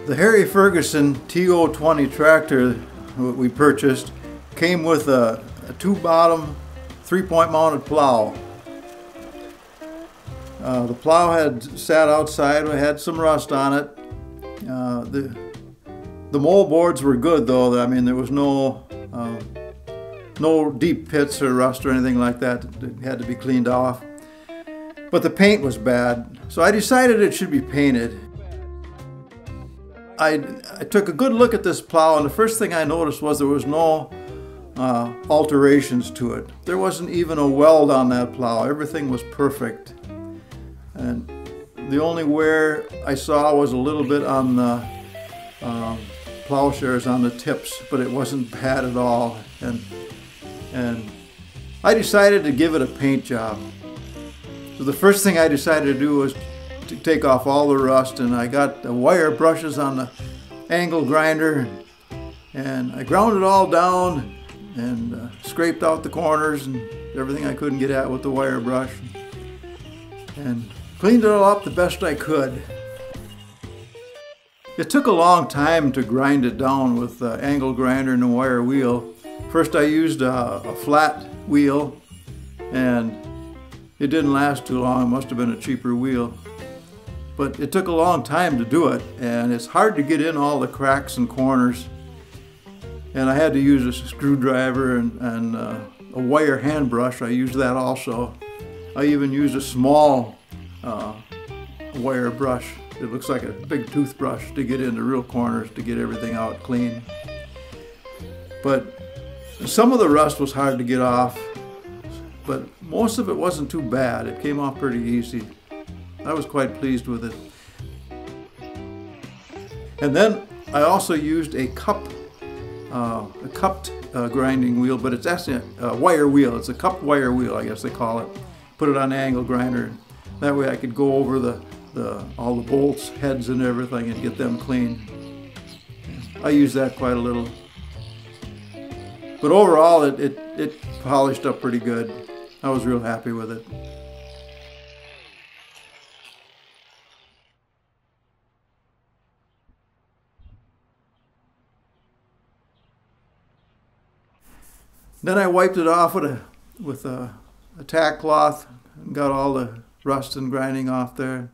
The Harry Ferguson TO-20 tractor we purchased came with a two-bottom, three-point mounted plow. The plow had sat outside, we had some rust on it. The mold boards were good though. I mean, there was no deep pits or rust or anything like that that had to be cleaned off. But the paint was bad, so I decided it should be painted. I took a good look at this plow, and the first thing I noticed was there was no alterations to it. There wasn't even a weld on that plow. Everything was perfect. And the only wear I saw was a little bit on the plowshares on the tips, but it wasn't bad at all. And I decided to give it a paint job. So the first thing I decided to do was to take off all the rust, and I got the wire brushes on the angle grinder, and I ground it all down and scraped out the corners and everything I couldn't get at with the wire brush, and cleaned it all up the best I could. It took a long time to grind it down with the angle grinder and the wire wheel. First I used a flat wheel, and it didn't last too long. It must have been a cheaper wheel. But it took a long time to do it, and it's hard to get in all the cracks and corners. And I had to use a screwdriver and a wire hand brush. I used that also. I even used a small wire brush. It looks like a big toothbrush to get in the real corners to get everything out clean. But some of the rust was hard to get off, but most of it wasn't too bad. It came off pretty easy. I was quite pleased with it. And then I also used a cupped grinding wheel, but it's actually a wire wheel. It's a cupped wire wheel, I guess they call it. Put it on the angle grinder. That way I could go over all the bolts, heads and everything and get them clean. I used that quite a little. But overall it polished up pretty good. I was real happy with it. Then I wiped it off with a tack cloth and got all the rust and grinding off there.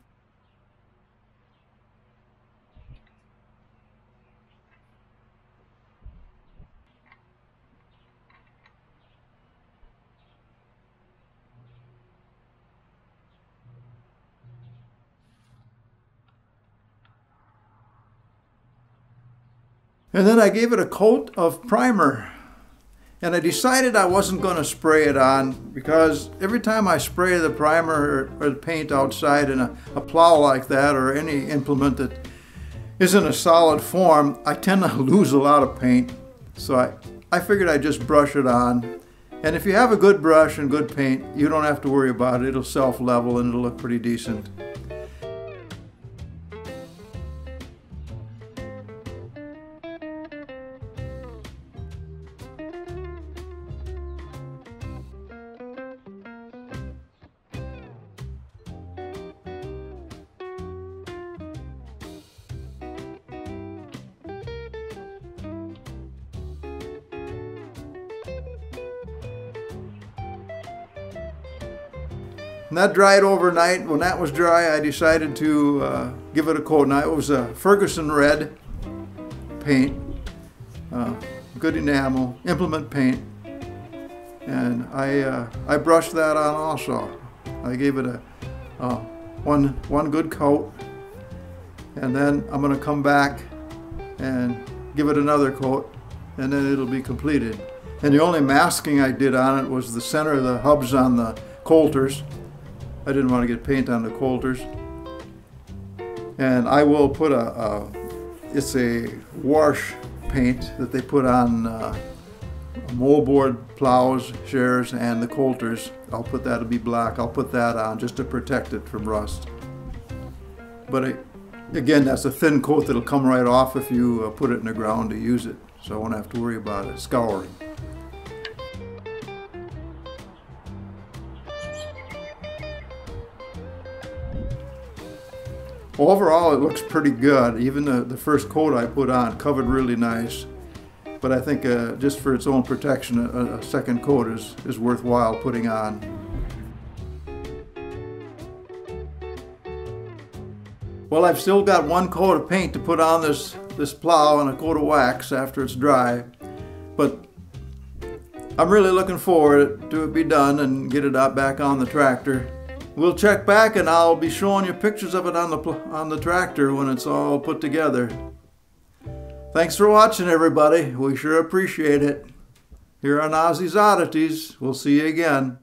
And then I gave it a coat of primer. And I decided I wasn't going to spray it on, because every time I spray the primer or the paint outside in a plow like that, or any implement that isn't a solid form, I tend to lose a lot of paint. So I figured I'd just brush it on. And if you have a good brush and good paint, you don't have to worry about it. It'll self-level and it'll look pretty decent. And that dried overnight. When that was dry, I decided to give it a coat. Now, it was a Ferguson red paint, good enamel, implement paint, and I brushed that on also. I gave it one good coat, and then I'm going to come back and give it another coat, and then it'll be completed. And the only masking I did on it was the center of the hubs on the coulters. I didn't want to get paint on the coulters. And I will put it's a wash paint that they put on moldboard plows, shares, and the coulters. I'll put that to be black. I'll put that on just to protect it from rust. But again, that's a thin coat that'll come right off if you put it in the ground to use it. So I won't have to worry about it scouring. Overall, it looks pretty good. Even the first coat I put on covered really nice. But I think just for its own protection, a second coat is worthwhile putting on. Well, I've still got one coat of paint to put on this plow and a coat of wax after it's dry. But I'm really looking forward to it be done and get it out back on the tractor. We'll check back and I'll be showing you pictures of it on the tractor when it's all put together. Thanks for watching, everybody. We sure appreciate it. Here on Ozzy's Oddities. We'll see you again.